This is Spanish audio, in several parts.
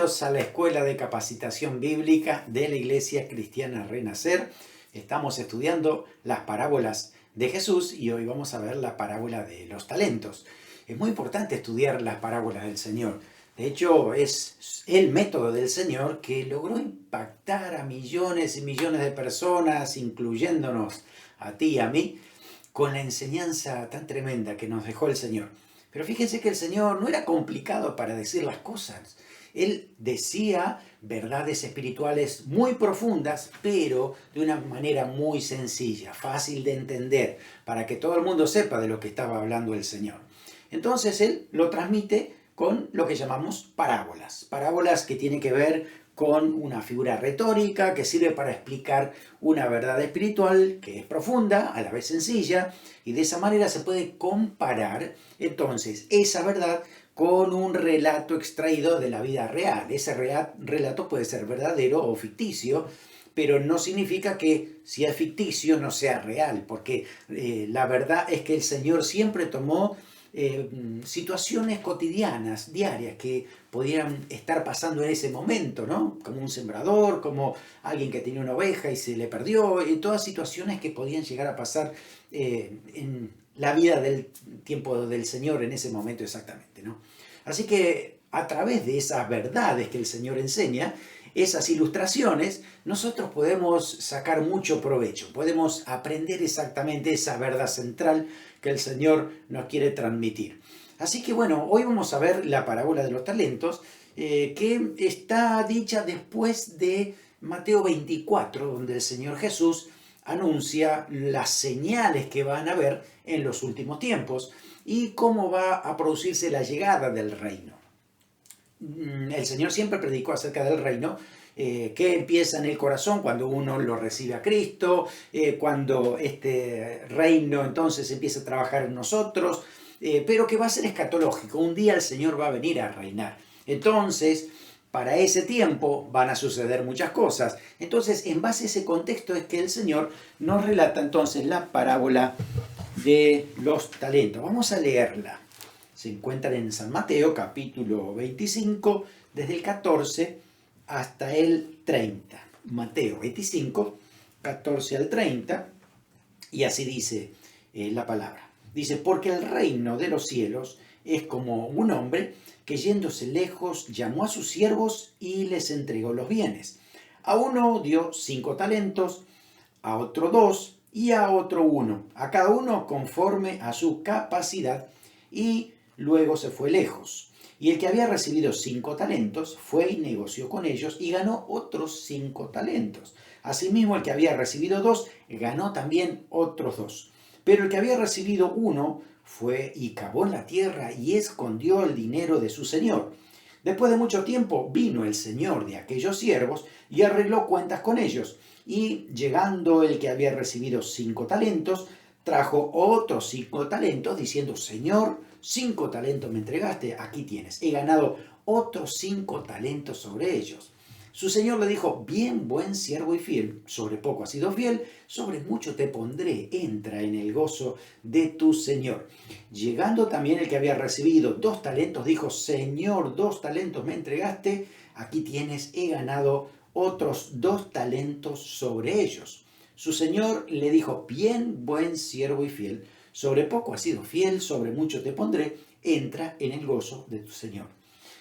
Bienvenidos a la Escuela de Capacitación Bíblica de la Iglesia Cristiana Renacer. Estamos estudiando las parábolas de Jesús y hoy vamos a ver la parábola de los talentos. Es muy importante estudiar las parábolas del Señor. De hecho, es el método del Señor que logró impactar a millones y millones de personas, incluyéndonos a ti y a mí, con la enseñanza tan tremenda que nos dejó el Señor. Pero fíjense que el Señor no era complicado para decir las cosas. Él decía verdades espirituales muy profundas, pero de una manera muy sencilla, fácil de entender, para que todo el mundo sepa de lo que estaba hablando el Señor. Entonces Él lo transmite con lo que llamamos parábolas. Parábolas que tienen que ver con una figura retórica que sirve para explicar una verdad espiritual que es profunda, a la vez sencilla, y de esa manera se puede comparar entonces esa verdad con un relato extraído de la vida real. Ese relato puede ser verdadero o ficticio, pero no significa que si es ficticio no sea real, porque la verdad es que el Señor siempre tomó situaciones cotidianas, diarias, que podían estar pasando en ese momento, ¿no? Como un sembrador, como alguien que tenía una oveja y se le perdió, y todas situaciones que podían llegar a pasar en la vida del tiempo del Señor en ese momento exactamente, ¿no? Así que a través de esas verdades que el Señor enseña, esas ilustraciones, nosotros podemos sacar mucho provecho, podemos aprender exactamente esa verdad central que el Señor nos quiere transmitir. Así que bueno, hoy vamos a ver la parábola de los talentos, que está dicha después de Mateo 24, donde el Señor Jesús anuncia las señales que van a haber en los últimos tiempos y cómo va a producirse la llegada del reino. El Señor siempre predicó acerca del reino, que empieza en el corazón cuando uno lo recibe a Cristo, cuando este reino entonces empieza a trabajar en nosotros, pero que va a ser escatológico. Un día el Señor va a venir a reinar. Entonces, para ese tiempo van a suceder muchas cosas. Entonces, en base a ese contexto es que el Señor nos relata entonces la parábola de los talentos. Vamos a leerla. Se encuentran en San Mateo, capítulo 25, desde el 14 hasta el 30. Mateo 25, 14 al 30, y así dice la palabra. Dice, porque el reino de los cielos es como un hombre que yéndose lejos llamó a sus siervos y les entregó los bienes. A uno dio 5 talentos, a otro 2 y a otro 1, a cada uno conforme a su capacidad, y luego se fue lejos. Y el que había recibido 5 talentos fue y negoció con ellos y ganó otros 5 talentos. Asimismo, el que había recibido 2 ganó también otros 2. Pero el que había recibido 1 fue y cavó en la tierra y escondió el dinero de su señor. Después de mucho tiempo vino el señor de aquellos siervos y arregló cuentas con ellos. Y llegando el que había recibido 5 talentos, trajo otros 5 talentos, diciendo, Señor, 5 talentos me entregaste, aquí tienes, he ganado otros 5 talentos sobre ellos. Su señor le dijo, bien, buen siervo y fiel, sobre poco has sido fiel, sobre mucho te pondré, entra en el gozo de tu señor. Llegando también el que había recibido 2 talentos, dijo, Señor, 2 talentos me entregaste, aquí tienes, he ganado otros 2 talentos sobre ellos. Su señor le dijo, bien, buen siervo y fiel, sobre poco has sido fiel, sobre mucho te pondré, entra en el gozo de tu señor.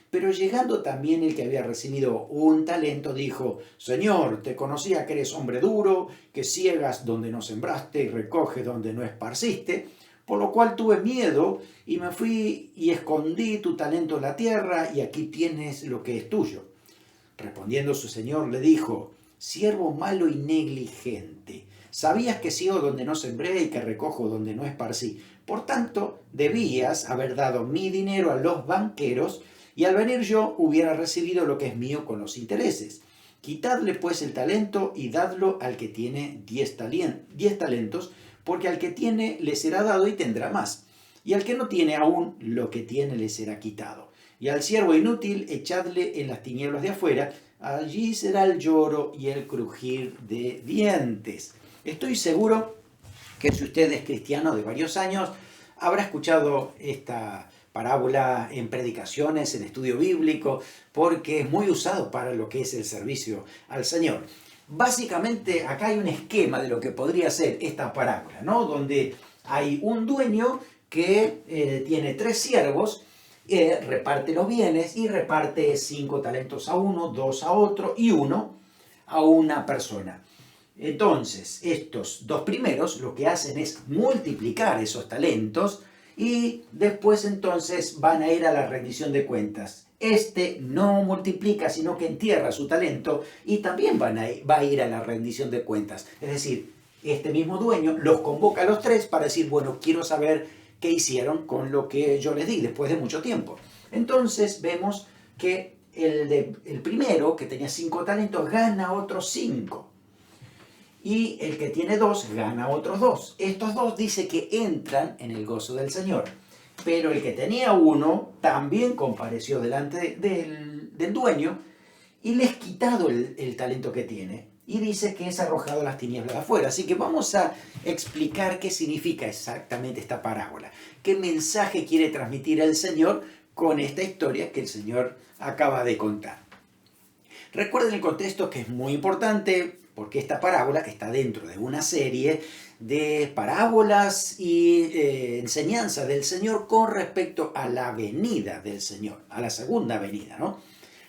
Pero llegando también el que había recibido 1 talento, dijo, Señor, te conocía que eres hombre duro, que ciegas donde no sembraste y recoges donde no esparciste, por lo cual tuve miedo y me fui y escondí tu talento en la tierra y aquí tienes lo que es tuyo. Respondiendo su señor le dijo, siervo malo y negligente, sabías que ciego donde no sembré y que recojo donde no esparcí. Por tanto, debías haber dado mi dinero a los banqueros y al venir yo hubiera recibido lo que es mío con los intereses. Quitadle pues el talento y dadlo al que tiene 10 talentos, porque al que tiene le será dado y tendrá más. Y al que no tiene aún, lo que tiene le será quitado. Y al siervo inútil echadle en las tinieblas de afuera, allí será el lloro y el crujir de dientes. Estoy seguro que si usted es cristiano de varios años, habrá escuchado esta parábola en predicaciones, en estudio bíblico, porque es muy usado para lo que es el servicio al Señor. Básicamente acá hay un esquema de lo que podría ser esta parábola, ¿no? Donde hay un dueño que tiene 3 siervos, reparte los bienes y reparte 5 talentos a uno, 2 a otro y 1 a una persona. Entonces, estos 2 primeros lo que hacen es multiplicar esos talentos y después entonces van a ir a la rendición de cuentas. Este no multiplica, sino que entierra su talento y también va a ir a la rendición de cuentas. Es decir, este mismo dueño los convoca a los 3 para decir, bueno, quiero saber qué hicieron con lo que yo les di después de mucho tiempo. Entonces vemos que el primero, que tenía 5 talentos, gana otros 5. Y el que tiene 2 gana otros 2. Estos 2 dice que entran en el gozo del Señor. Pero el que tenía 1 también compareció delante del dueño y le es quitado el talento que tiene. Y dice que es arrojado a las tinieblas de afuera. Así que vamos a explicar qué significa exactamente esta parábola. ¿Qué mensaje quiere transmitir el Señor con esta historia que el Señor acaba de contar? Recuerden el contexto, que es muy importante, porque esta parábola está dentro de una serie de parábolas y enseñanzas del Señor con respecto a la venida del Señor, a la segunda venida, ¿no?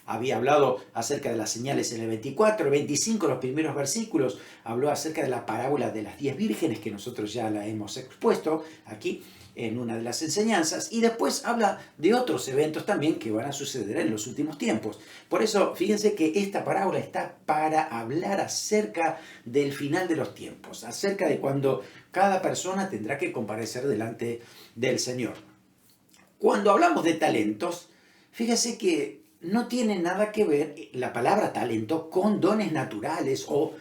Había hablado acerca de las señales en el 24, el 25, los primeros versículos, habló acerca de la parábola de las 10 vírgenes, que nosotros ya la hemos expuesto aquí en una de las enseñanzas, y después habla de otros eventos también que van a suceder en los últimos tiempos. Por eso, fíjense que esta parábola está para hablar acerca del final de los tiempos, acerca de cuando cada persona tendrá que comparecer delante del Señor. Cuando hablamos de talentos, fíjense que no tiene nada que ver la palabra talento con dones naturales o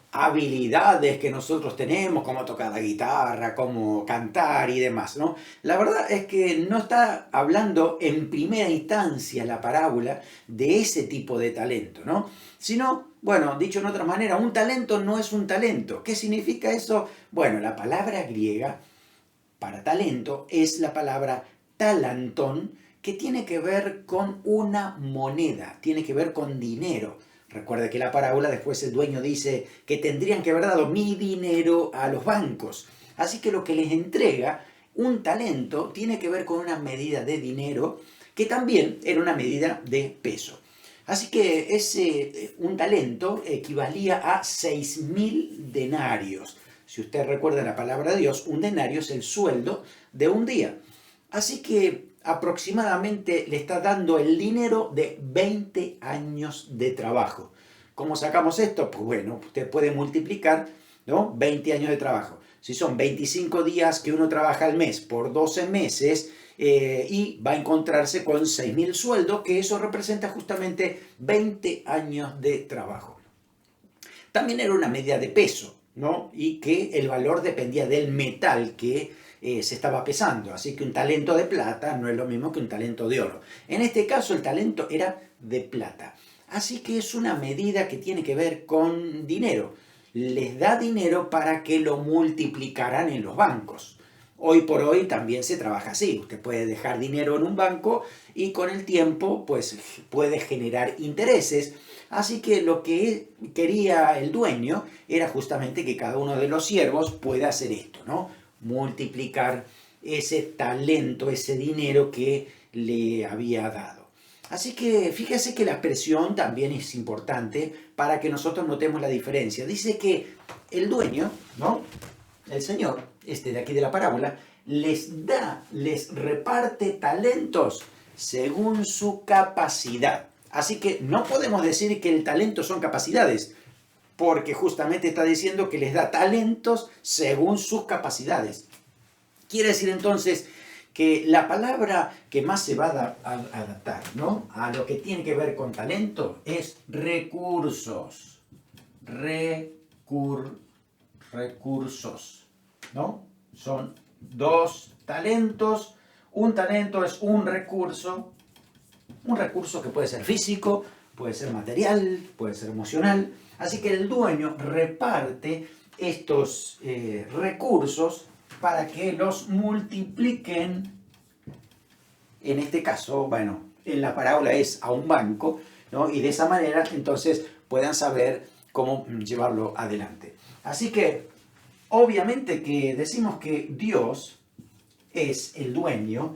habilidades que nosotros tenemos, como tocar la guitarra, como cantar y demás, ¿no? La verdad es que no está hablando en primera instancia la parábola de ese tipo de talento, ¿no? Sino, bueno, dicho en otra manera, un talento no es un talento. ¿Qué significa eso? Bueno, la palabra griega para talento es la palabra talantón, que tiene que ver con una moneda, tiene que ver con dinero. Recuerde que la parábola después el dueño dice que tendrían que haber dado mi dinero a los bancos. Así que lo que les entrega un talento tiene que ver con una medida de dinero que también era una medida de peso. Así que un talento equivalía a 6.000 denarios. Si usted recuerda la palabra de Dios, un denario es el sueldo de un día. Así que aproximadamente le está dando el dinero de 20 años de trabajo. ¿Cómo sacamos esto? Pues bueno, usted puede multiplicar, ¿no? 20 años de trabajo. Si son 25 días que uno trabaja al mes por 12 meses, y va a encontrarse con 6.000 sueldos, que eso representa justamente 20 años de trabajo. También era una medida de peso, ¿no? Y que el valor dependía del metal que se estaba pesando. Así que un talento de plata no es lo mismo que un talento de oro. En este caso el talento era de plata. Así que es una medida que tiene que ver con dinero. Les da dinero para que lo multiplicaran en los bancos. Hoy por hoy también se trabaja así. Usted puede dejar dinero en un banco y con el tiempo pues puede generar intereses. Así que lo que quería el dueño era justamente que cada uno de los siervos pueda hacer esto, ¿no? Multiplicar ese talento, ese dinero que le había dado. Así que fíjese que la expresión también es importante para que nosotros notemos la diferencia. Dice que el dueño, ¿no? El Señor, de aquí de la parábola, les reparte talentos según su capacidad. Así que no podemos decir que el talento son capacidades, porque justamente está diciendo que les da talentos según sus capacidades. Quiere decir entonces que la palabra que más se va a adaptar, ¿no?, a lo que tiene que ver con talento es recursos. Recursos, ¿no? Son 2 talentos. Un talento es un recurso que puede ser físico, puede ser material, puede ser emocional. Así que el dueño reparte estos recursos para que los multipliquen en este caso, bueno, en la parábola es a un banco, ¿no? Y de esa manera entonces puedan saber cómo llevarlo adelante. Así que, obviamente que decimos que Dios es el dueño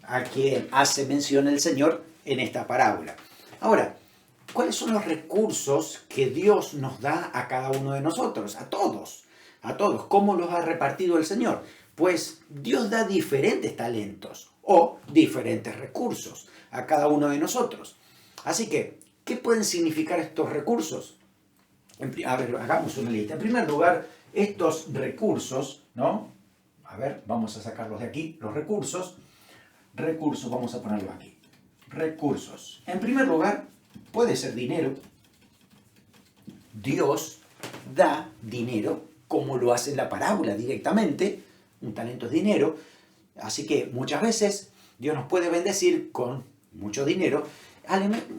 a quien hace mención el Señor en esta parábola. Ahora, ¿cuáles son los recursos que Dios nos da a cada uno de nosotros? A todos, a todos. ¿Cómo los ha repartido el Señor? Pues Dios da diferentes talentos o diferentes recursos a cada uno de nosotros. Así que, ¿qué pueden significar estos recursos? A ver, hagamos una lista. En primer lugar, estos recursos, ¿no? A ver, vamos a sacarlos de aquí, los recursos. Recursos, vamos a ponerlo aquí. Recursos. En primer lugar, puede ser dinero. Dios da dinero, como lo hace en la parábola directamente. Un talento es dinero. Así que muchas veces Dios nos puede bendecir con mucho dinero,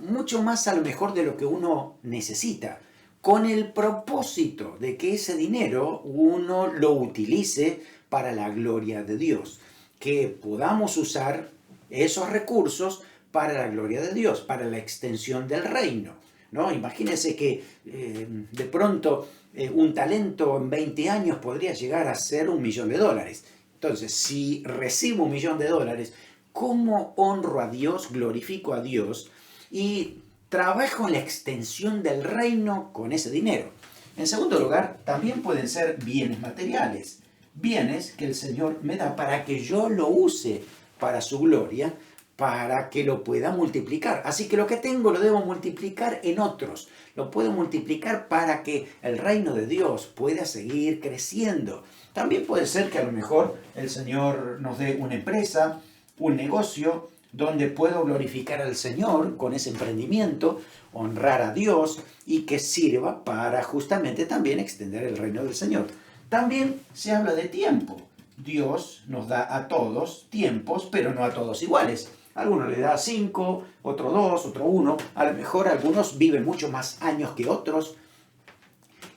mucho más a lo mejor de lo que uno necesita, con el propósito de que ese dinero uno lo utilice para la gloria de Dios, que podamos usar esos recursos para la gloria de Dios, para la extensión del reino, ¿no? Imagínense que de pronto un talento en 20 años podría llegar a ser $1.000.000. Entonces, si recibo $1.000.000, ¿cómo honro a Dios, glorifico a Dios y trabajo en la extensión del reino con ese dinero? En segundo lugar, también pueden ser bienes materiales. Bienes que el Señor me da para que yo lo use para su gloria, para que lo pueda multiplicar. Así que lo que tengo lo debo multiplicar en otros. Lo puedo multiplicar para que el reino de Dios pueda seguir creciendo. También puede ser que a lo mejor el Señor nos dé una empresa, un negocio, donde puedo glorificar al Señor con ese emprendimiento, honrar a Dios y que sirva para justamente también extender el reino del Señor. También se habla de tiempo. Dios nos da a todos tiempos, pero no a todos iguales. A algunos le da 5, otro 2, otro 1. A lo mejor algunos viven mucho más años que otros.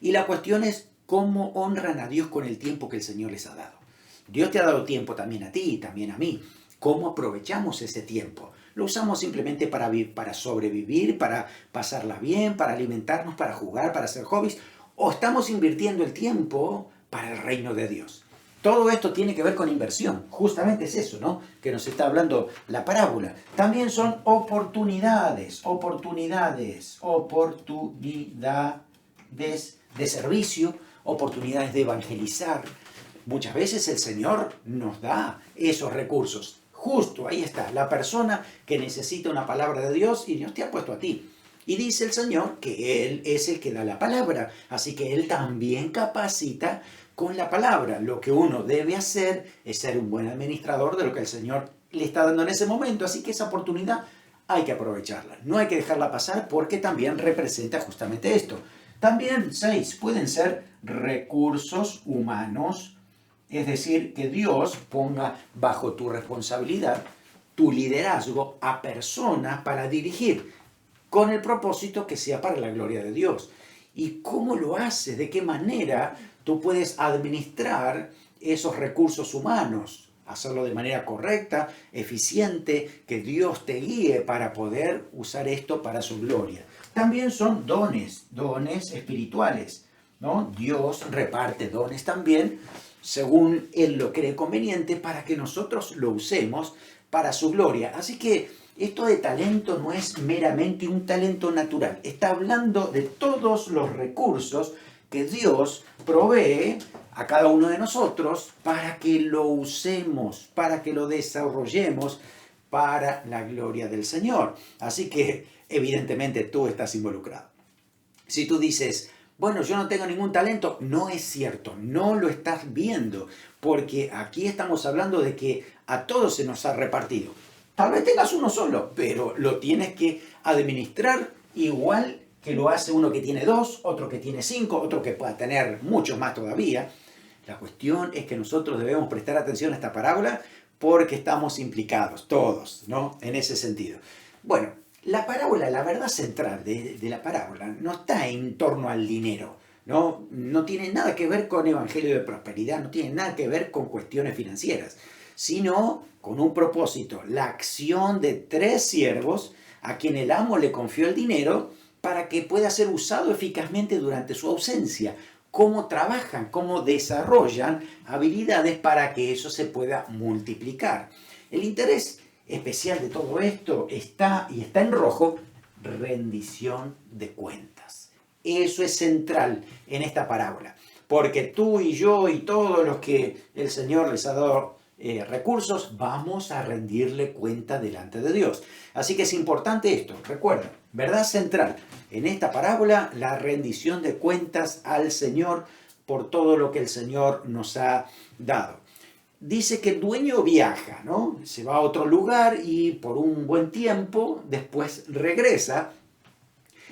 Y la cuestión es cómo honran a Dios con el tiempo que el Señor les ha dado. Dios te ha dado tiempo también a ti y también a mí. ¿Cómo aprovechamos ese tiempo? ¿Lo usamos simplemente para sobrevivir, para pasarla bien, para alimentarnos, para jugar, para hacer hobbies? ¿O estamos invirtiendo el tiempo para el reino de Dios? Todo esto tiene que ver con inversión. Justamente es eso, ¿no? Que nos está hablando la parábola. También son oportunidades de servicio, oportunidades de evangelizar. Muchas veces el Señor nos da esos recursos. Justo, ahí está, la persona que necesita una palabra de Dios y Dios te ha puesto a ti. Y dice el Señor que Él es el que da la palabra, así que Él también capacita con la palabra. Lo que uno debe hacer es ser un buen administrador de lo que el Señor le está dando en ese momento, así que esa oportunidad hay que aprovecharla. No hay que dejarla pasar porque también representa justamente esto. También 6 pueden ser recursos humanos. Es decir, que Dios ponga bajo tu responsabilidad, tu liderazgo a personas para dirigir, con el propósito que sea para la gloria de Dios. ¿Y cómo lo haces? ¿De qué manera tú puedes administrar esos recursos humanos? Hacerlo de manera correcta, eficiente, que Dios te guíe para poder usar esto para su gloria. También son dones espirituales, ¿no? Dios reparte dones también, según Él lo cree conveniente, para que nosotros lo usemos para su gloria. Así que esto de talento no es meramente un talento natural. Está hablando de todos los recursos que Dios provee a cada uno de nosotros para que lo usemos, para que lo desarrollemos para la gloria del Señor. Así que evidentemente tú estás involucrado. Si tú dices, bueno, yo no tengo ningún talento, no es cierto, no lo estás viendo, porque aquí estamos hablando de que a todos se nos ha repartido. Tal vez tengas uno solo, pero lo tienes que administrar igual que lo hace uno que tiene 2, otro que tiene 5, otro que pueda tener muchos más todavía. La cuestión es que nosotros debemos prestar atención a esta parábola porque estamos implicados, todos, ¿no? En ese sentido. Bueno, la parábola, la verdad central de la parábola no está en torno al dinero, ¿no? No tiene nada que ver con evangelio de prosperidad, no tiene nada que ver con cuestiones financieras. sino con un propósito, la acción de 3 siervos a quien el amo le confió el dinero para que pueda ser usado eficazmente durante su ausencia. Cómo trabajan, cómo desarrollan habilidades para que eso se pueda multiplicar. El interés especial de todo esto está en rojo: rendición de cuentas. Eso es central en esta parábola, porque tú y yo y todos los que el Señor les ha dado recursos, vamos a rendirle cuenta delante de Dios. Así que es importante esto, recuerda, verdad central en esta parábola: la rendición de cuentas al Señor por todo lo que el Señor nos ha dado. Dice que el dueño viaja, ¿no? Se va a otro lugar y por un buen tiempo después regresa.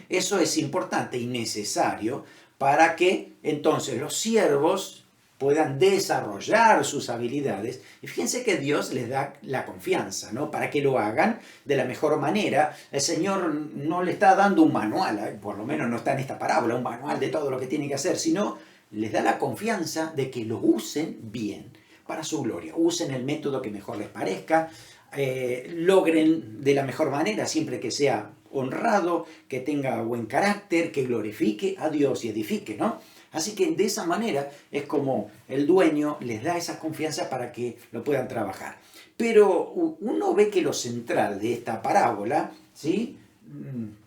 Eso es importante y necesario para que entonces los siervos puedan desarrollar sus habilidades. Y fíjense que Dios les da la confianza, ¿no? Para que lo hagan de la mejor manera. El Señor no le está dando un manual, por lo menos no está en esta parábola, un manual de todo lo que tienen que hacer, sino les da la confianza de que lo usen bien para su gloria. Usen el método que mejor les parezca, logren de la mejor manera, siempre que sea honrado, que tenga buen carácter, que glorifique a Dios y edifique, ¿no? Así que de esa manera es como el dueño les da esa confianza para que lo puedan trabajar. Pero uno ve que lo central de esta parábola, ¿sí?,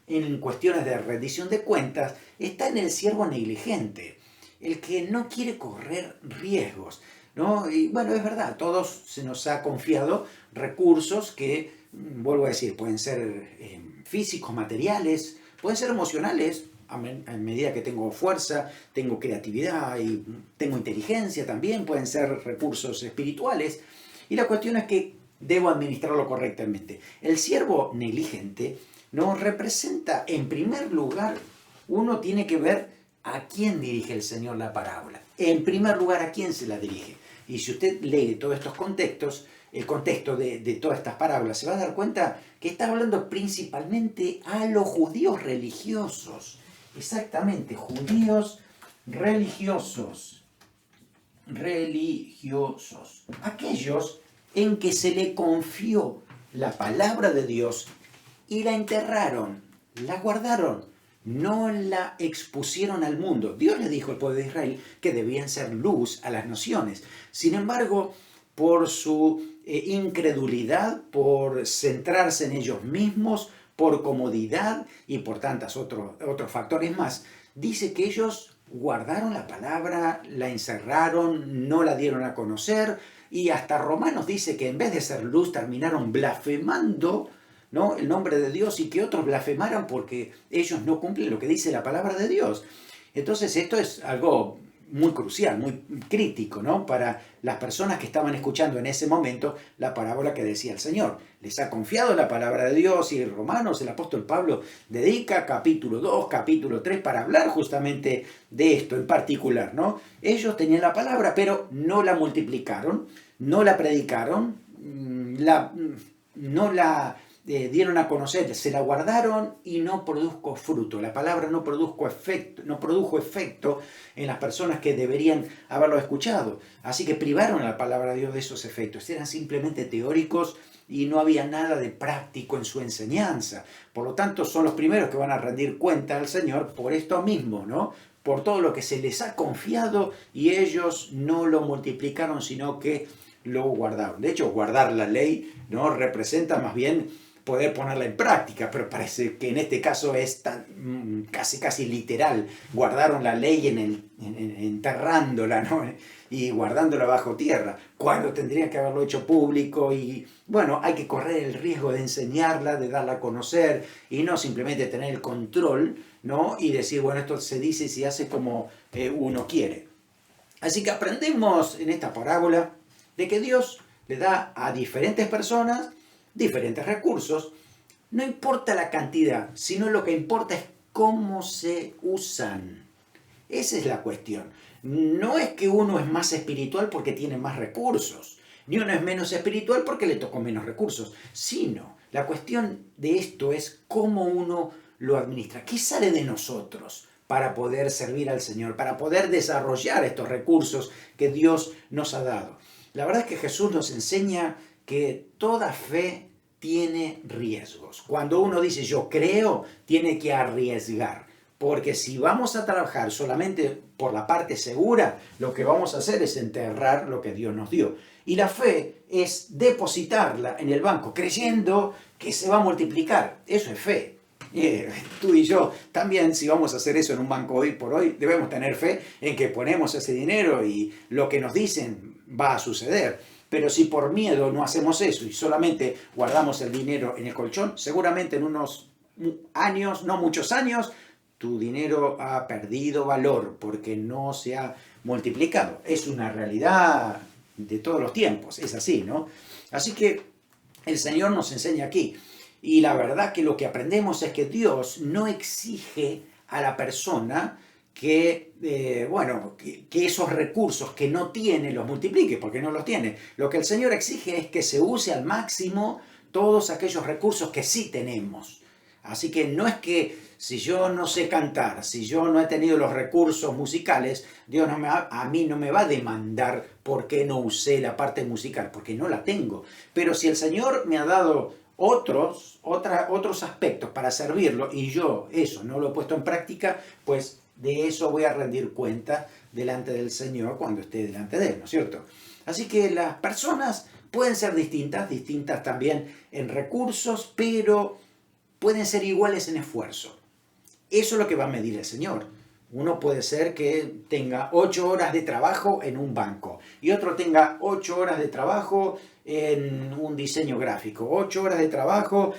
en cuestiones de rendición de cuentas, está en el siervo negligente, el que no quiere correr riesgos, ¿no? Y bueno, es verdad, a todos se nos ha confiado recursos que, vuelvo a decir, pueden ser físicos, materiales, pueden ser emocionales, a medida que tengo fuerza, tengo creatividad y tengo inteligencia también, pueden ser recursos espirituales. Y la cuestión es que debo administrarlo correctamente. El siervo negligente nos representa, en primer lugar, uno tiene que ver a quién dirige el Señor la parábola. En primer lugar, a quién se la dirige. Y si usted lee todos estos contextos, el contexto de todas estas parábolas, se va a dar cuenta que está hablando principalmente a los judíos religiosos. Exactamente, judíos religiosos. Religiosos. Aquellos en que se le confió la palabra de Dios y la enterraron, la guardaron, no la expusieron al mundo. Dios le dijo al pueblo de Israel que debían ser luz a las naciones. Sin embargo, por su incredulidad, por centrarse en ellos mismos, por comodidad y por tantos otros factores más, dice que ellos guardaron la palabra, la encerraron, no la dieron a conocer, y hasta Romanos dice que en vez de ser luz terminaron blasfemando, ¿no?, el nombre de Dios, y que otros blasfemaran porque ellos no cumplen lo que dice la palabra de Dios. Entonces esto es algo muy crucial, muy crítico, ¿no?, para las personas que estaban escuchando en ese momento la parábola que decía el Señor. Les ha confiado la palabra de Dios, y Romanos, el apóstol Pablo dedica capítulo 2, capítulo 3 para hablar justamente de esto en particular, ¿no? Ellos tenían la palabra, pero no la multiplicaron, no la predicaron, no la dieron a conocer, se la guardaron y no produjo fruto. La palabra no produjo efecto en las personas que deberían haberlo escuchado. Así que privaron a la palabra de Dios de esos efectos. Eran simplemente teóricos y no había nada de práctico en su enseñanza. Por lo tanto, son los primeros que van a rendir cuenta al Señor por esto mismo, ¿no?, por todo lo que se les ha confiado, y ellos no lo multiplicaron, sino que lo guardaron. De hecho, guardar la ley, ¿no?, representa más bien poder ponerla en práctica, pero parece que en este caso es casi literal. Guardaron la ley enterrándola, ¿no?, y guardándola bajo tierra, cuando tendrían que haberlo hecho público. Y bueno, hay que correr el riesgo de enseñarla, de darla a conocer, y no simplemente tener el control, ¿no?, y decir, bueno, esto se dice y se hace como uno quiere. Así que aprendemos en esta parábola de que Dios le da a diferentes personas diferentes recursos. No importa la cantidad, sino lo que importa es cómo se usan. Esa es la cuestión. No es que uno es más espiritual porque tiene más recursos, ni uno es menos espiritual porque le tocó menos recursos, sino la cuestión de esto es cómo uno lo administra. ¿Qué sale de nosotros para poder servir al Señor, para poder desarrollar estos recursos que Dios nos ha dado? La verdad es que Jesús nos enseña que toda fe tiene riesgos. Cuando uno dice yo creo, tiene que arriesgar. Porque si vamos a trabajar solamente por la parte segura, lo que vamos a hacer es enterrar lo que Dios nos dio. Y la fe es depositarla en el banco, creyendo que se va a multiplicar. Eso es fe. Tú y yo también, si vamos a hacer eso en un banco hoy por hoy, debemos tener fe en que ponemos ese dinero y lo que nos dicen va a suceder. Pero si por miedo no hacemos eso y solamente guardamos el dinero en el colchón, seguramente en unos años, no muchos años, tu dinero ha perdido valor porque no se ha multiplicado. Es una realidad de todos los tiempos, es así, ¿no? Así que el Señor nos enseña aquí. Y la verdad que lo que aprendemos es que Dios no exige a la persona que esos recursos que no tiene los multiplique, porque no los tiene. Lo que el Señor exige es que se use al máximo todos aquellos recursos que sí tenemos. Así que no es que si yo no sé cantar, si yo no he tenido los recursos musicales, Dios a mí no me va a demandar por qué no usé la parte musical, porque no la tengo. Pero si el Señor me ha dado otros aspectos para servirlo y yo eso no lo he puesto en práctica, pues de eso voy a rendir cuenta delante del Señor cuando esté delante de Él, ¿no es cierto? Así que las personas pueden ser distintas también en recursos, pero pueden ser iguales en esfuerzo. Eso es lo que va a medir el Señor. Uno puede ser que tenga 8 horas de trabajo en un banco y otro tenga 8 horas de trabajo en un diseño gráfico, 8 horas de trabajo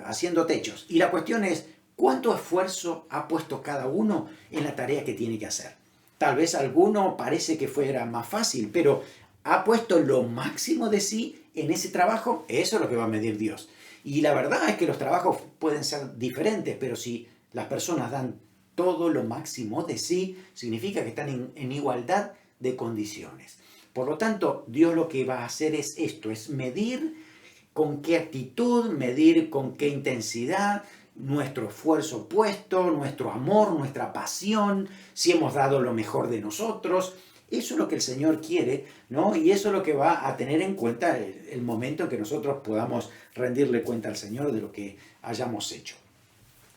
haciendo techos. Y la cuestión es, ¿cuánto esfuerzo ha puesto cada uno en la tarea que tiene que hacer? Tal vez alguno parece que fuera más fácil, pero ¿ha puesto lo máximo de sí en ese trabajo? Eso es lo que va a medir Dios. Y la verdad es que los trabajos pueden ser diferentes, pero si las personas dan todo lo máximo de sí, significa que están en igualdad de condiciones. Por lo tanto, Dios lo que va a hacer es esto, es medir con qué actitud, medir con qué intensidad, nuestro esfuerzo puesto, nuestro amor, nuestra pasión, si hemos dado lo mejor de nosotros. Eso es lo que el Señor quiere, ¿no? Y eso es lo que va a tener en cuenta el momento en que nosotros podamos rendirle cuenta al Señor de lo que hayamos hecho.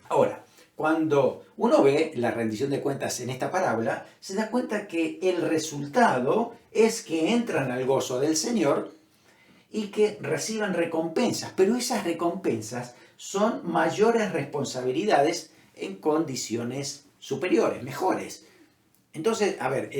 Ahora, cuando uno ve la rendición de cuentas en esta parábola, se da cuenta que el resultado es que entran al gozo del Señor y que reciban recompensas, pero esas recompensas son mayores responsabilidades en condiciones superiores, mejores. Entonces, a ver,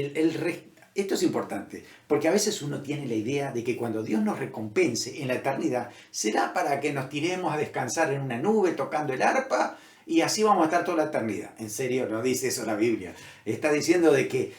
esto es importante, porque a veces uno tiene la idea de que cuando Dios nos recompense en la eternidad, será para que nos tiremos a descansar en una nube tocando el arpa y así vamos a estar toda la eternidad. En serio, no dice eso la Biblia. Está diciendo de que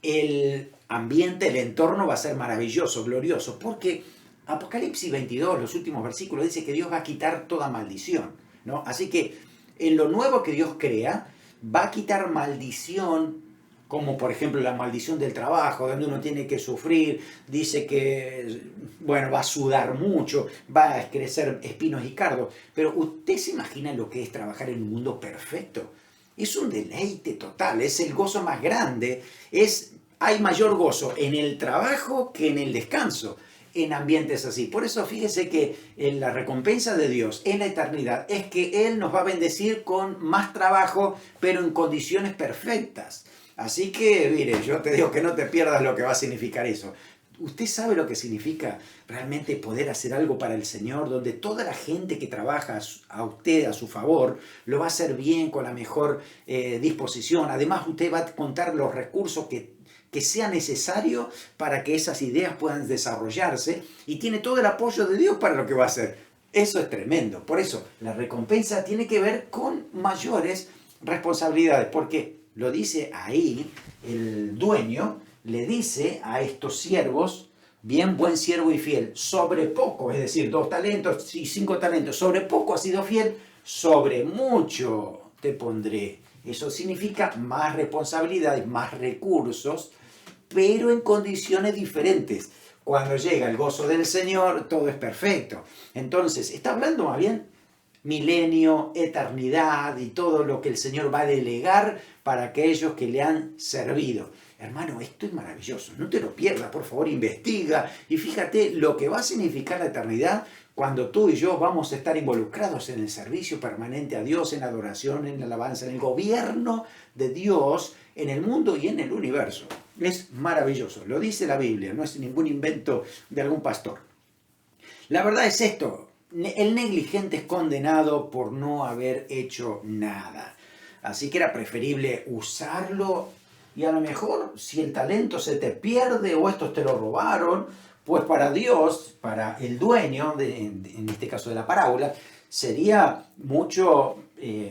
el ambiente, el entorno va a ser maravilloso, glorioso, porque Apocalipsis 22, los últimos versículos, dice que Dios va a quitar toda maldición, ¿no? Así que en lo nuevo que Dios crea, va a quitar maldición, como por ejemplo la maldición del trabajo, donde uno tiene que sufrir, dice que, bueno, va a sudar mucho, va a crecer espinos y cardos. Pero ¿usted se imagina lo que es trabajar en un mundo perfecto? Es un deleite total, es el gozo más grande, hay mayor gozo en el trabajo que en el descanso, en ambientes así. Por eso fíjese que la recompensa de Dios en la eternidad es que Él nos va a bendecir con más trabajo, pero en condiciones perfectas. Así que, mire, yo te digo que no te pierdas lo que va a significar eso. ¿Usted sabe lo que significa realmente poder hacer algo para el Señor, donde toda la gente que trabaja a usted, a su favor, lo va a hacer bien, con la mejor disposición? Además, usted va a contar los recursos que sea necesario para que esas ideas puedan desarrollarse y tiene todo el apoyo de Dios para lo que va a hacer. Eso es tremendo. Por eso, la recompensa tiene que ver con mayores responsabilidades, porque lo dice ahí el dueño, le dice a estos siervos, bien, buen siervo y fiel, sobre poco, es decir, 2 talentos y 5 talentos, sobre poco has sido fiel, sobre mucho te pondré. Eso significa más responsabilidades, más recursos, pero en condiciones diferentes. Cuando llega el gozo del Señor, todo es perfecto. Entonces, está hablando más bien milenio, eternidad y todo lo que el Señor va a delegar para aquellos que le han servido. Hermano, esto es maravilloso, no te lo pierdas, por favor, investiga y fíjate lo que va a significar la eternidad cuando tú y yo vamos a estar involucrados en el servicio permanente a Dios, en adoración, en alabanza, en el gobierno de Dios, en el mundo y en el universo. Es maravilloso, lo dice la Biblia, no es ningún invento de algún pastor. La verdad es esto, el negligente es condenado por no haber hecho nada. Así que era preferible usarlo y a lo mejor si el talento se te pierde o estos te lo robaron, pues para Dios, para el dueño, en este caso de la parábola, sería mucho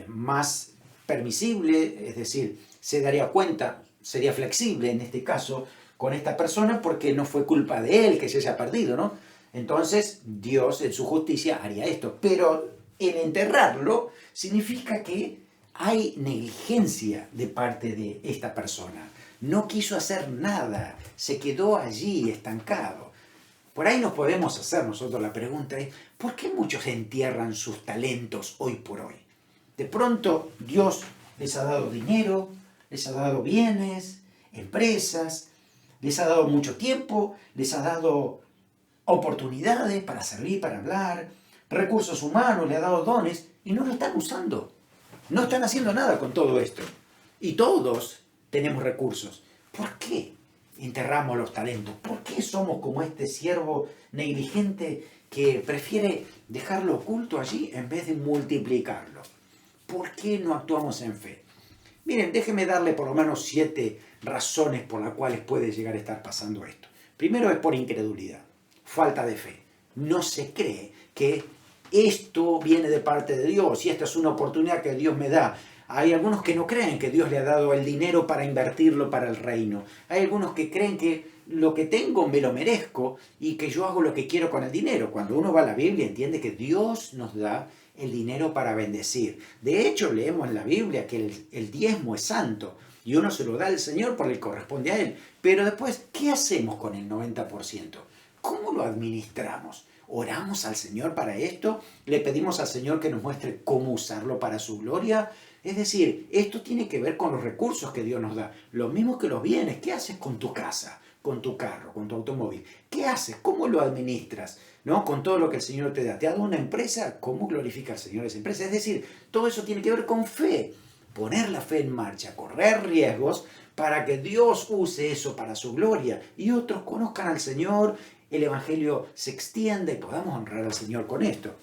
más permisible, es decir, se daría cuenta, sería flexible en este caso con esta persona porque no fue culpa de él que se haya perdido, ¿no? Entonces Dios en su justicia haría esto, pero el enterrarlo significa que hay negligencia de parte de esta persona. No quiso hacer nada, se quedó allí estancado. Por ahí nos podemos hacer nosotros la pregunta es, ¿por qué muchos entierran sus talentos hoy por hoy? De pronto Dios les ha dado dinero, les ha dado bienes, empresas, les ha dado mucho tiempo, les ha dado oportunidades para servir, para hablar, recursos humanos, le ha dado dones y no lo están usando. No están haciendo nada con todo esto. Y todos tenemos recursos. ¿Por qué enterramos los talentos? ¿Por qué somos como este siervo negligente que prefiere dejarlo oculto allí en vez de multiplicarlo? ¿Por qué no actuamos en fe? Miren, déjenme darle por lo menos 7 razones por las cuales puede llegar a estar pasando esto. Primero es por incredulidad, falta de fe. No se cree que esto viene de parte de Dios y esta es una oportunidad que Dios me da. Hay algunos que no creen que Dios le ha dado el dinero para invertirlo para el reino. Hay algunos que creen que lo que tengo me lo merezco y que yo hago lo que quiero con el dinero. Cuando uno va a la Biblia entiende que Dios nos da el dinero para bendecir. De hecho, leemos en la Biblia que el diezmo es santo y uno se lo da al Señor porque le corresponde a Él. Pero después, ¿qué hacemos con el 90%? ¿Cómo lo administramos? ¿Oramos al Señor para esto? ¿Le pedimos al Señor que nos muestre cómo usarlo para su gloria? Es decir, esto tiene que ver con los recursos que Dios nos da. Lo mismo que los bienes. ¿Qué haces con tu casa, con tu carro, con tu automóvil? ¿Qué haces? ¿Cómo lo administras? ¿No? Con todo lo que el Señor te da. ¿Te ha dado una empresa? ¿Cómo glorifica el Señor esa empresa? Es decir, todo eso tiene que ver con fe. Poner la fe en marcha, correr riesgos para que Dios use eso para su gloria y otros conozcan al Señor, el Evangelio se extienda y podamos honrar al Señor con esto. En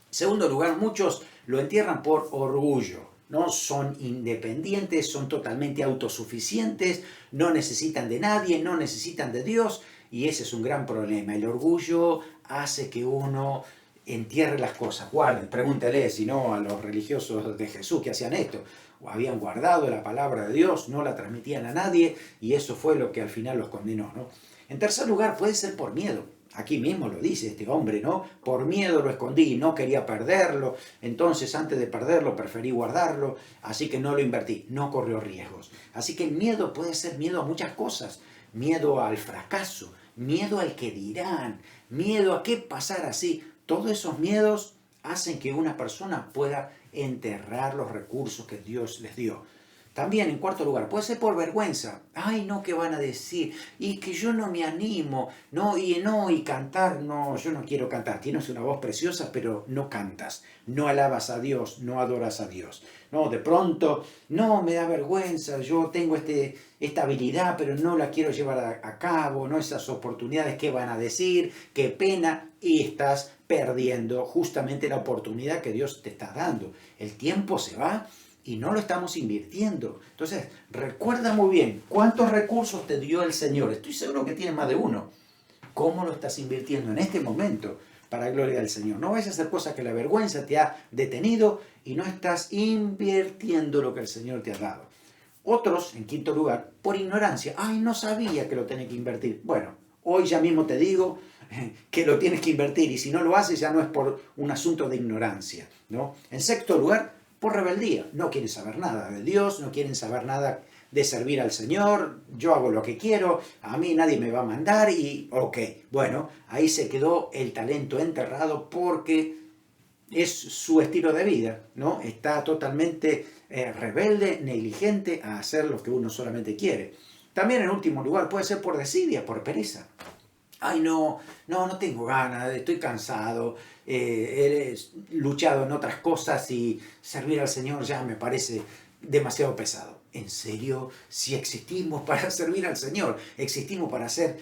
segundo lugar, muchos lo entierran por orgullo, ¿no? Son independientes, son totalmente autosuficientes, no necesitan de nadie, no necesitan de Dios y ese es un gran problema. El orgullo hace que uno entierre las cosas. Guarden, pregúntele si no a los religiosos de Jesús que hacían esto. O habían guardado la palabra de Dios, no la transmitían a nadie y eso fue lo que al final los condenó, ¿no? En tercer lugar, puede ser por miedo. Aquí mismo lo dice este hombre, ¿no? Por miedo lo escondí, no quería perderlo, entonces antes de perderlo preferí guardarlo, así que no lo invertí, no corrió riesgos. Así que el miedo puede ser miedo a muchas cosas, miedo al fracaso, miedo al que dirán, miedo a qué pasar así. Todos esos miedos hacen que una persona pueda enterrar los recursos que Dios les dio. También, en cuarto lugar, puede ser por vergüenza. Ay, no, ¿qué van a decir? Y que yo no me animo. Y cantar, no, yo no quiero cantar. Tienes una voz preciosa, pero no cantas. No alabas a Dios, no adoras a Dios. No, de pronto, no, me da vergüenza. Yo tengo esta habilidad, pero no la quiero llevar a cabo. No, esas oportunidades, ¿qué van a decir? Qué pena. Y estás perdiendo justamente la oportunidad que Dios te está dando. El tiempo se va y no lo estamos invirtiendo. Entonces, recuerda muy bien cuántos recursos te dio el Señor. Estoy seguro que tienes más de uno. ¿Cómo lo estás invirtiendo en este momento para gloria del Señor? No vayas a hacer cosas que la vergüenza te ha detenido y no estás invirtiendo lo que el Señor te ha dado. Otros, en quinto lugar, por ignorancia. Ay, no sabía que lo tenés que invertir. Bueno, hoy ya mismo te digo que lo tienes que invertir y si no lo haces ya no es por un asunto de ignorancia, ¿no? En sexto lugar, por rebeldía. No quieren saber nada de Dios, no quieren saber nada de servir al Señor, yo hago lo que quiero, a mí nadie me va a mandar y ok, bueno, ahí se quedó el talento enterrado porque es su estilo de vida, ¿no? Está totalmente rebelde, negligente a hacer lo que uno solamente quiere. También en último lugar puede ser por desidia, por pereza. Ay, no tengo ganas, estoy cansado, he luchado en otras cosas y servir al Señor ya me parece demasiado pesado. ¿En serio? Si existimos para servir al Señor, existimos para ser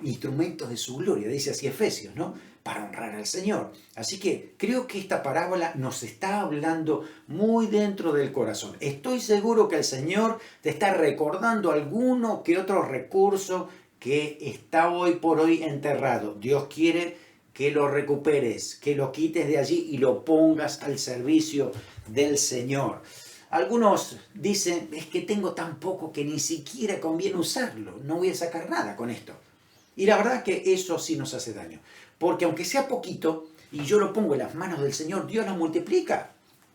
instrumentos de su gloria, dice así Efesios, ¿no? Para honrar al Señor. Así que creo que esta parábola nos está hablando muy dentro del corazón. Estoy seguro que el Señor te está recordando alguno que otro recurso que está hoy por hoy enterrado. Dios quiere que lo recuperes, que lo quites de allí y lo pongas al servicio del Señor. Algunos dicen, es que tengo tan poco que ni siquiera conviene usarlo, no voy a sacar nada con esto. Y la verdad que eso sí nos hace daño, porque aunque sea poquito y yo lo pongo en las manos del Señor, Dios lo multiplica.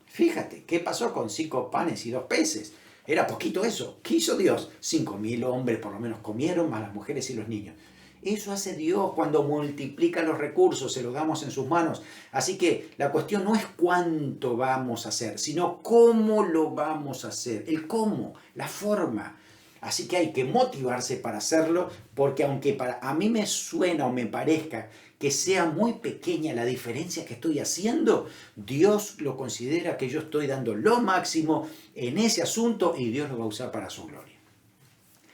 Fíjate, ¿qué pasó con 5 panes y 2 peces? Era poquito eso. ¿Qué hizo Dios? 5.000 hombres por lo menos comieron, más las mujeres y los niños. Eso hace Dios cuando multiplica los recursos, se los damos en sus manos. Así que la cuestión no es cuánto vamos a hacer, sino cómo lo vamos a hacer. El cómo, la forma. Así que hay que motivarse para hacerlo, porque aunque a mí me suena o me parezca que sea muy pequeña la diferencia que estoy haciendo, Dios lo considera que yo estoy dando lo máximo en ese asunto y Dios lo va a usar para su gloria.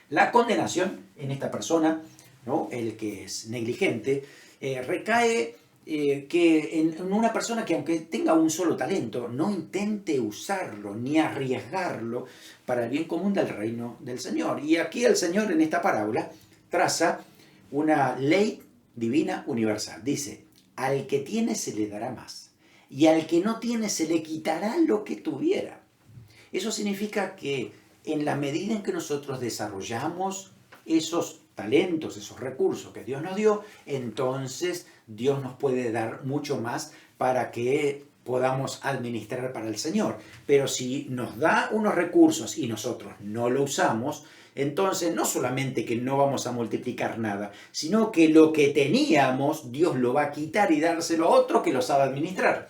La condenación en esta persona, ¿no? El que es negligente, recae que en una persona que aunque tenga un solo talento, no intente usarlo ni arriesgarlo para el bien común del reino del Señor. Y aquí el Señor en esta parábola traza una ley divina universal. Dice, al que tiene se le dará más y al que no tiene se le quitará lo que tuviera. Eso significa que en la medida en que nosotros desarrollamos esos talentos, esos recursos que Dios nos dio, entonces Dios nos puede dar mucho más para que podamos administrar para el Señor. Pero si nos da unos recursos y nosotros no lo usamos, entonces no solamente que no vamos a multiplicar nada, sino que lo que teníamos Dios lo va a quitar y dárselo a otro que lo sabe administrar.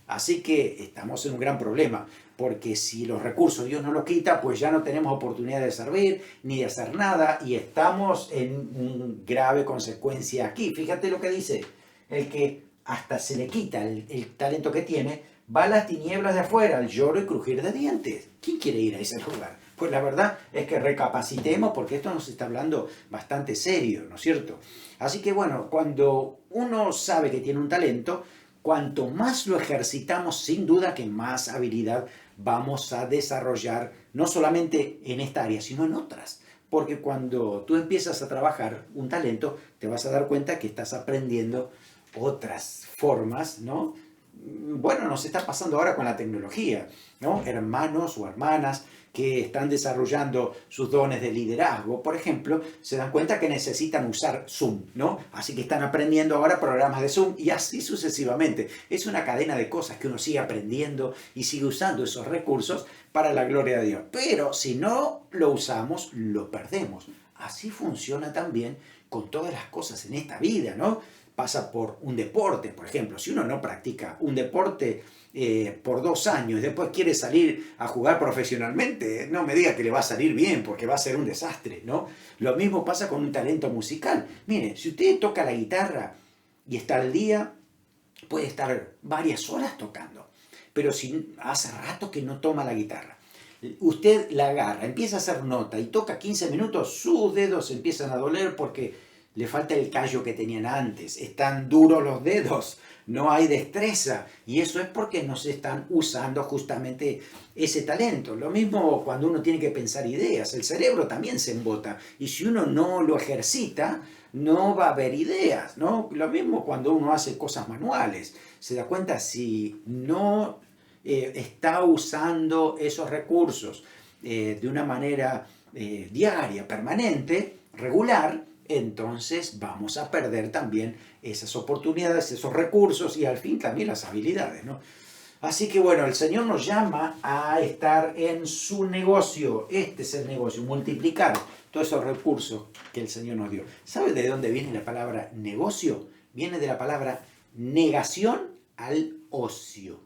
Así que estamos en un gran problema, porque si los recursos Dios nos los quita, pues ya no tenemos oportunidad de servir ni de hacer nada y estamos en una grave consecuencia aquí. Fíjate lo que dice, el que hasta se le quita el talento que tiene, va a las tinieblas de afuera, al lloro y crujir de dientes. ¿Quién quiere ir a ese lugar? Pues la verdad es que recapacitemos porque esto nos está hablando bastante serio, ¿no es cierto? Así que bueno, cuando uno sabe que tiene un talento, cuanto más lo ejercitamos, sin duda que más habilidad vamos a desarrollar, no solamente en esta área, sino en otras. Porque cuando tú empiezas a trabajar un talento, te vas a dar cuenta que estás aprendiendo otras formas, ¿no? Bueno, nos está pasando ahora con la tecnología, ¿no? Hermanos o hermanas que están desarrollando sus dones de liderazgo, por ejemplo, se dan cuenta que necesitan usar Zoom, ¿no? Así que están aprendiendo ahora programas de Zoom y así sucesivamente. Es una cadena de cosas que uno sigue aprendiendo y sigue usando esos recursos para la gloria de Dios. Pero si no lo usamos, lo perdemos. Así funciona también con todas las cosas en esta vida, ¿no? Pasa por un deporte, por ejemplo. Si uno no practica un deporte por 2 años y después quiere salir a jugar profesionalmente, no me diga que le va a salir bien porque va a ser un desastre, ¿no? Lo mismo pasa con un talento musical. Mire, si usted toca la guitarra y está al día, puede estar varias horas tocando. Pero si hace rato que no toma la guitarra, usted la agarra, empieza a hacer nota y toca 15 minutos, sus dedos empiezan a doler porque le falta el callo que tenían antes, están duros los dedos, no hay destreza y eso es porque no se están usando justamente ese talento. Lo mismo cuando uno tiene que pensar ideas, el cerebro también se embota y si uno no lo ejercita no va a haber ideas, ¿no? Lo mismo cuando uno hace cosas manuales, se da cuenta si no está usando esos recursos de una manera diaria, permanente, regular, entonces vamos a perder también esas oportunidades, esos recursos y al fin también las habilidades, ¿no? Así que bueno, el Señor nos llama a estar en su negocio. Este es el negocio, multiplicar todos esos recursos que el Señor nos dio. ¿Sabe de dónde viene la palabra negocio? Viene de la palabra negación al ocio.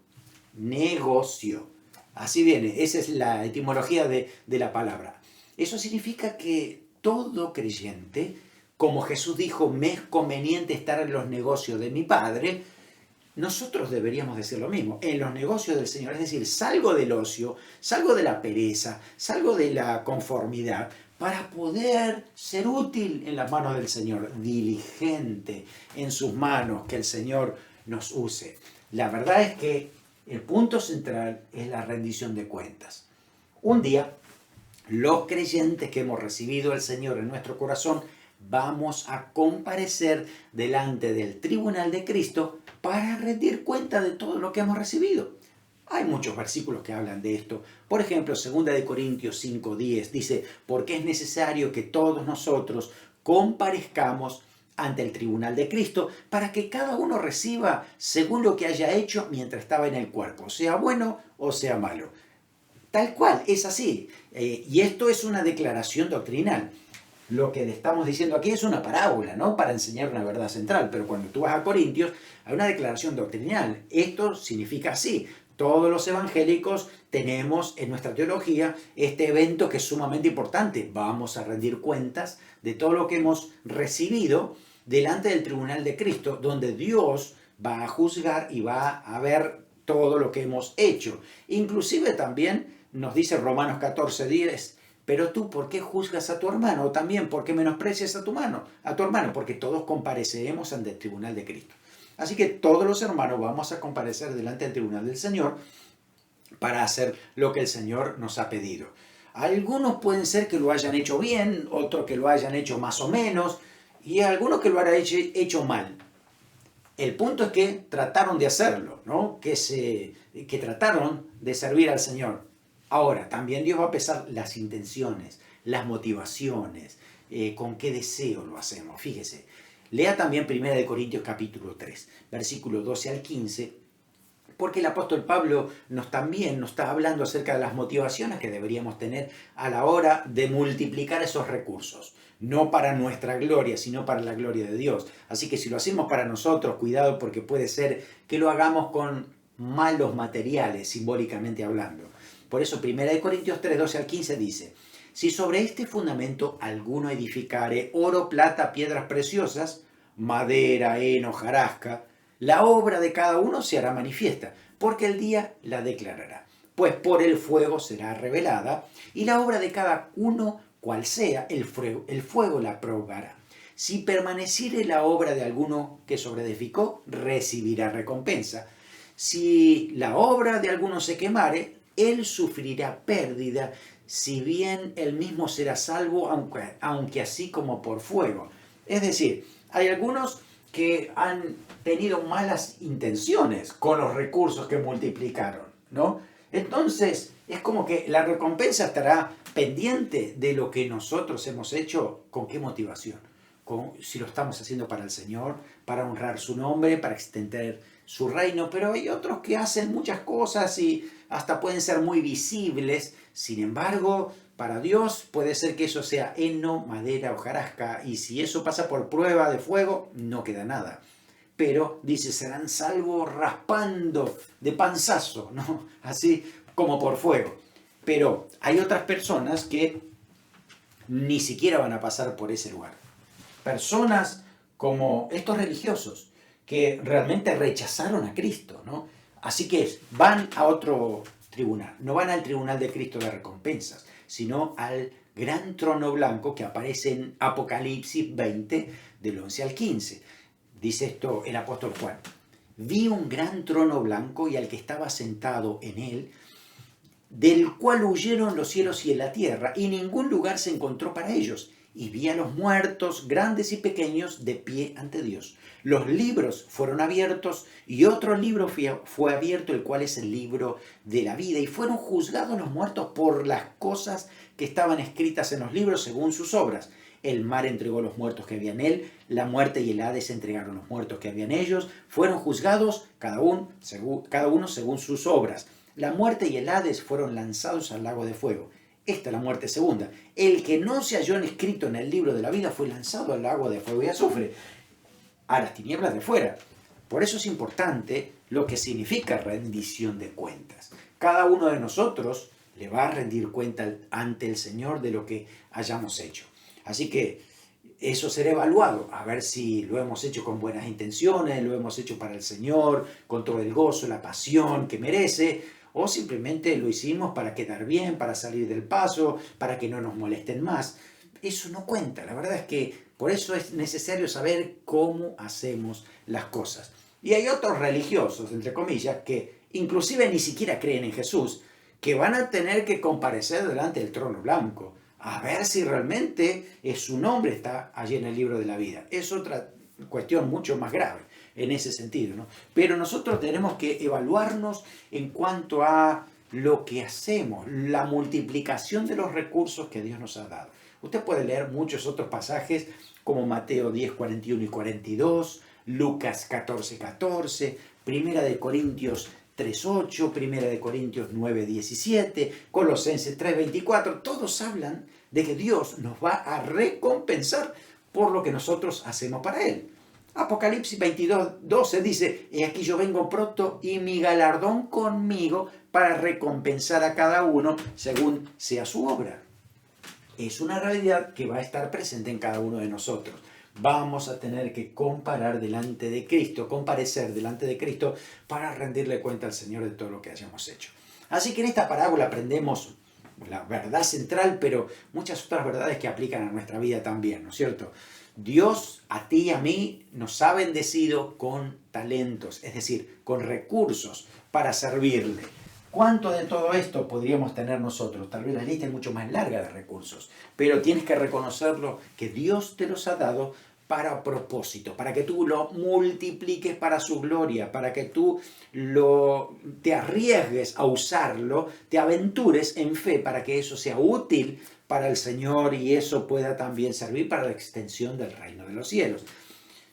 Negocio. Así viene, esa es la etimología de la palabra. Eso significa que todo creyente, como Jesús dijo, me es conveniente estar en los negocios de mi Padre, nosotros deberíamos decir lo mismo, en los negocios del Señor. Es decir, salgo del ocio, salgo de la pereza, salgo de la conformidad para poder ser útil en las manos del Señor, diligente en sus manos, que el Señor nos use. La verdad es que el punto central es la rendición de cuentas. Un día, los creyentes que hemos recibido al Señor en nuestro corazón, vamos a comparecer delante del tribunal de Cristo para rendir cuenta de todo lo que hemos recibido. Hay muchos versículos que hablan de esto. Por ejemplo, 2 Corintios 5:10 dice, porque es necesario que todos nosotros comparezcamos ante el tribunal de Cristo para que cada uno reciba según lo que haya hecho mientras estaba en el cuerpo, sea bueno o sea malo. Tal cual, es así. Y esto es una declaración doctrinal. Lo que le estamos diciendo aquí es una parábola, ¿no? Para enseñar una verdad central. Pero cuando tú vas a Corintios, hay una declaración doctrinal. Esto significa así. Todos los evangélicos tenemos en nuestra teología este evento que es sumamente importante. Vamos a rendir cuentas de todo lo que hemos recibido delante del tribunal de Cristo, donde Dios va a juzgar y va a ver todo lo que hemos hecho. Inclusive también nos dice Romanos 14:10, pero tú, ¿por qué juzgas a tu hermano? O también, ¿por qué menosprecias a tu hermano? Porque todos compareceremos ante el tribunal de Cristo. Así que todos los hermanos vamos a comparecer delante del tribunal del Señor para hacer lo que el Señor nos ha pedido. Algunos pueden ser que lo hayan hecho bien, otros que lo hayan hecho más o menos, y algunos que lo hayan hecho mal. El punto es que trataron de hacerlo, ¿no? Que trataron de servir al Señor. Ahora, también Dios va a pesar las intenciones, las motivaciones, con qué deseo lo hacemos. Fíjese, lea también 1 Corintios capítulo 3, versículos 12 al 15, porque el apóstol Pablo también nos está hablando acerca de las motivaciones que deberíamos tener a la hora de multiplicar esos recursos. No para nuestra gloria, sino para la gloria de Dios. Así que si lo hacemos para nosotros, cuidado, porque puede ser que lo hagamos con malos materiales, simbólicamente hablando. Por eso 1 Corintios 3, 12 al 15 dice, si sobre este fundamento alguno edificare oro, plata, piedras preciosas, madera, heno, hojarasca, la obra de cada uno se hará manifiesta, porque el día la declarará. Pues por el fuego será revelada, y la obra de cada uno, cual sea, el fuego la probará. Si permaneciere la obra de alguno que sobreedificó, recibirá recompensa. Si la obra de alguno se quemare, él sufrirá pérdida, si bien él mismo será salvo, aunque así como por fuego. Es decir, hay algunos que han tenido malas intenciones con los recursos que multiplicaron, ¿no? Entonces, es como que la recompensa estará pendiente de lo que nosotros hemos hecho, con qué motivación. Si lo estamos haciendo para el Señor, para honrar su nombre, para extender su reino, pero hay otros que hacen muchas cosas y hasta pueden ser muy visibles. Sin embargo, para Dios puede ser que eso sea heno, madera, hojarasca, y si eso pasa por prueba de fuego, no queda nada. Pero dice, serán salvos raspando de panzazo, ¿no? Así como por fuego. Pero hay otras personas que ni siquiera van a pasar por ese lugar. Personas como estos religiosos que realmente rechazaron a Cristo, ¿no? Así que van a otro tribunal, no van al tribunal de Cristo de recompensas, sino al gran trono blanco que aparece en Apocalipsis 20, del 11 al 15. Dice esto el apóstol Juan. Vi un gran trono blanco y al que estaba sentado en él, del cual huyeron los cielos y la tierra, y ningún lugar se encontró para ellos. Y vi a los muertos, grandes y pequeños, de pie ante Dios. Los libros fueron abiertos, y otro libro fue abierto, el cual es el libro de la vida. Y fueron juzgados los muertos por las cosas que estaban escritas en los libros según sus obras. El mar entregó los muertos que había en él, la muerte y el Hades entregaron los muertos que había en ellos. Fueron juzgados cada uno según sus obras. La muerte y el Hades fueron lanzados al lago de fuego. Esta es la muerte segunda. El que no se halló escrito en el libro de la vida fue lanzado al lago de fuego y azufre, a las tinieblas de fuera. Por eso es importante lo que significa rendición de cuentas. Cada uno de nosotros le va a rendir cuenta ante el Señor de lo que hayamos hecho. Así que eso será evaluado, a ver si lo hemos hecho con buenas intenciones, lo hemos hecho para el Señor, con todo el gozo, la pasión que merece, o simplemente lo hicimos para quedar bien, para salir del paso, para que no nos molesten más. Eso no cuenta, la verdad es que por eso es necesario saber cómo hacemos las cosas. Y hay otros religiosos, entre comillas, que inclusive ni siquiera creen en Jesús, que van a tener que comparecer delante del trono blanco, a ver si realmente su nombre está allí en el libro de la vida. Es otra cuestión mucho más grave en ese sentido, ¿no? Pero nosotros tenemos que evaluarnos en cuanto a lo que hacemos, la multiplicación de los recursos que Dios nos ha dado. Usted puede leer muchos otros pasajes como Mateo 10, 41 y 42, Lucas 14, 14, Primera de Corintios 3.8, Primera de Corintios 9.17, Colosenses 3.24, todos hablan de que Dios nos va a recompensar por lo que nosotros hacemos para Él. Apocalipsis 22.12 dice, he aquí yo vengo pronto y mi galardón conmigo para recompensar a cada uno según sea su obra. Es una realidad que va a estar presente en cada uno de nosotros. Vamos a tener que comparecer delante de Cristo para rendirle cuenta al Señor de todo lo que hayamos hecho. Así que en esta parábola aprendemos la verdad central, pero muchas otras verdades que aplican a nuestra vida también, ¿no es cierto? Dios a ti y a mí nos ha bendecido con talentos, es decir, con recursos para servirle. ¿Cuánto de todo esto podríamos tener nosotros? Tal vez la lista es mucho más larga de recursos, pero tienes que reconocerlo que Dios te los ha dado para propósito, para que tú lo multipliques para su gloria, para que tú te arriesgues a usarlo, te aventures en fe para que eso sea útil para el Señor y eso pueda también servir para la extensión del reino de los cielos.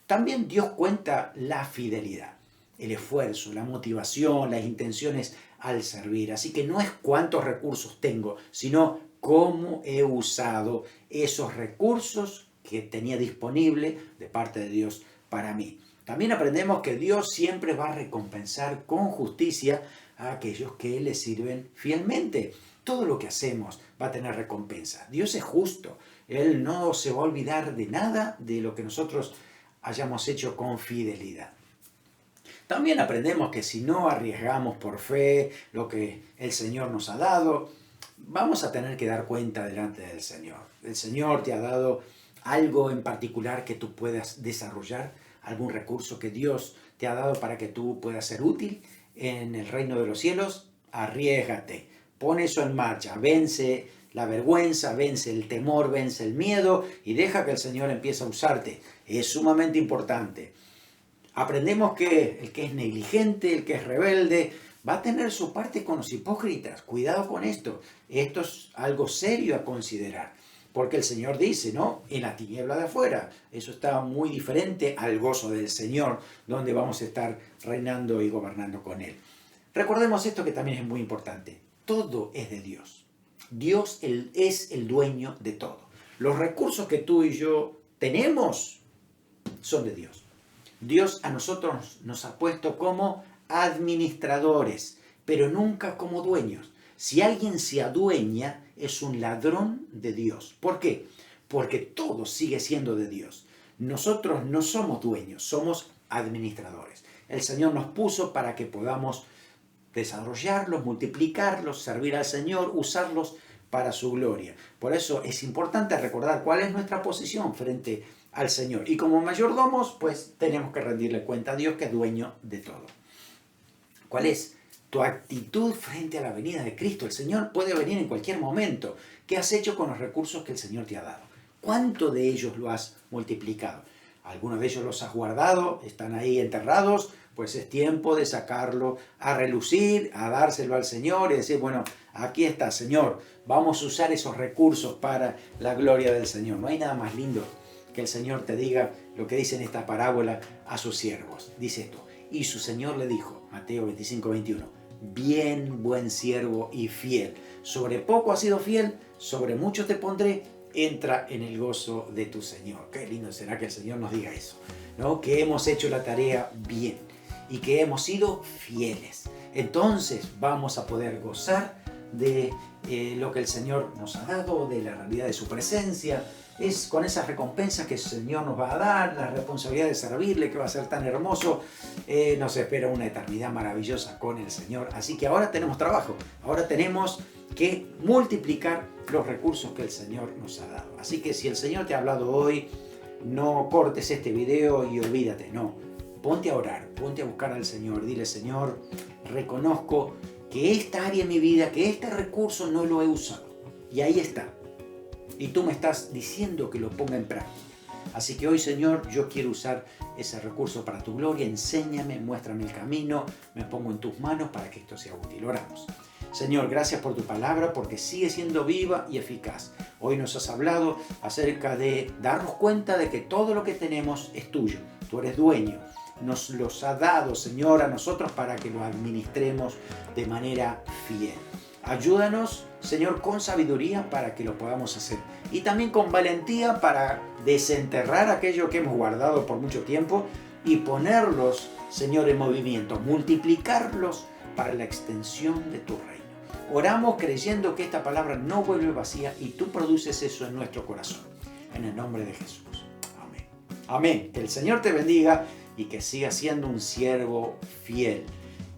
También Dios cuenta la fidelidad, el esfuerzo, la motivación, las intenciones al servir. Así que no es cuántos recursos tengo, sino cómo he usado esos recursos que tenía disponible de parte de Dios para mí. También aprendemos que Dios siempre va a recompensar con justicia a aquellos que le sirven fielmente. Todo lo que hacemos va a tener recompensa. Dios es justo. Él no se va a olvidar de nada de lo que nosotros hayamos hecho con fidelidad. También aprendemos que si no arriesgamos por fe lo que el Señor nos ha dado, vamos a tener que dar cuenta delante del Señor. El Señor te ha dado algo en particular que tú puedas desarrollar, algún recurso que Dios te ha dado para que tú puedas ser útil en el reino de los cielos. Arriésgate, pon eso en marcha, vence la vergüenza, vence el temor, vence el miedo y deja que el Señor empiece a usarte. Es sumamente importante. Aprendemos que el que es negligente, el que es rebelde, va a tener su parte con los hipócritas. Cuidado con esto. Esto es algo serio a considerar. Porque el Señor dice, ¿no? En la tiniebla de afuera. Eso está muy diferente al gozo del Señor, donde vamos a estar reinando y gobernando con Él. Recordemos esto que también es muy importante. Todo es de Dios. Dios es el dueño de todo. Los recursos que tú y yo tenemos son de Dios. Dios a nosotros nos ha puesto como administradores, pero nunca como dueños. Si alguien se adueña, es un ladrón de Dios. ¿Por qué? Porque todo sigue siendo de Dios. Nosotros no somos dueños, somos administradores. El Señor nos puso para que podamos desarrollarlos, multiplicarlos, servir al Señor, usarlos para su gloria. Por eso es importante recordar cuál es nuestra posición frente al Señor. Y como mayordomos, pues tenemos que rendirle cuenta a Dios que es dueño de todo. ¿Cuál es tu actitud frente a la venida de Cristo? El Señor puede venir en cualquier momento. ¿Qué has hecho con los recursos que el Señor te ha dado? ¿Cuánto de ellos lo has multiplicado? Algunos de ellos los has guardado, están ahí enterrados, pues es tiempo de sacarlo a relucir, a dárselo al Señor y decir, bueno, aquí está, Señor, vamos a usar esos recursos para la gloria del Señor. No hay nada más lindo que el Señor te diga lo que dice en esta parábola a sus siervos. Dice esto, y su Señor le dijo, Mateo 25, 21, bien, buen siervo y fiel. Sobre poco has sido fiel, sobre mucho te pondré, entra en el gozo de tu Señor. Qué lindo será que el Señor nos diga eso, ¿no? Que hemos hecho la tarea bien y que hemos sido fieles. Entonces vamos a poder gozar de lo que el Señor nos ha dado, de la realidad de su presencia. Es con esas recompensas que el Señor nos va a dar, la responsabilidad de servirle, que va a ser tan hermoso. Nos espera una eternidad maravillosa con el Señor. Así que ahora tenemos trabajo, ahora tenemos que multiplicar los recursos que el Señor nos ha dado. Así que si el Señor te ha hablado hoy, no cortes este video y olvídate, no. Ponte a orar, ponte a buscar al Señor. Dile: Señor, reconozco que esta área de mi vida, que este recurso no lo he usado. Y ahí está. Y tú me estás diciendo que lo ponga en práctica. Así que hoy, Señor, yo quiero usar ese recurso para tu gloria. Enséñame, muéstrame el camino. Me pongo en tus manos para que esto sea útil. Oramos. Señor, gracias por tu palabra, porque sigue siendo viva y eficaz. Hoy nos has hablado acerca de darnos cuenta de que todo lo que tenemos es tuyo. Tú eres dueño. Nos los ha dado, Señor, a nosotros para que lo administremos de manera fiel. Ayúdanos, Señor, con sabiduría para que lo podamos hacer. Y también con valentía para desenterrar aquello que hemos guardado por mucho tiempo y ponerlos, Señor, en movimiento. Multiplicarlos para la extensión de tu reino. Oramos creyendo que esta palabra no vuelve vacía y tú produces eso en nuestro corazón. En el nombre de Jesús. Amén. Amén. Que el Señor te bendiga y que sigas siendo un siervo fiel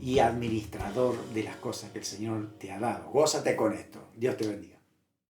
y administrador de las cosas que el Señor te ha dado. Gózate con esto. Dios te bendiga.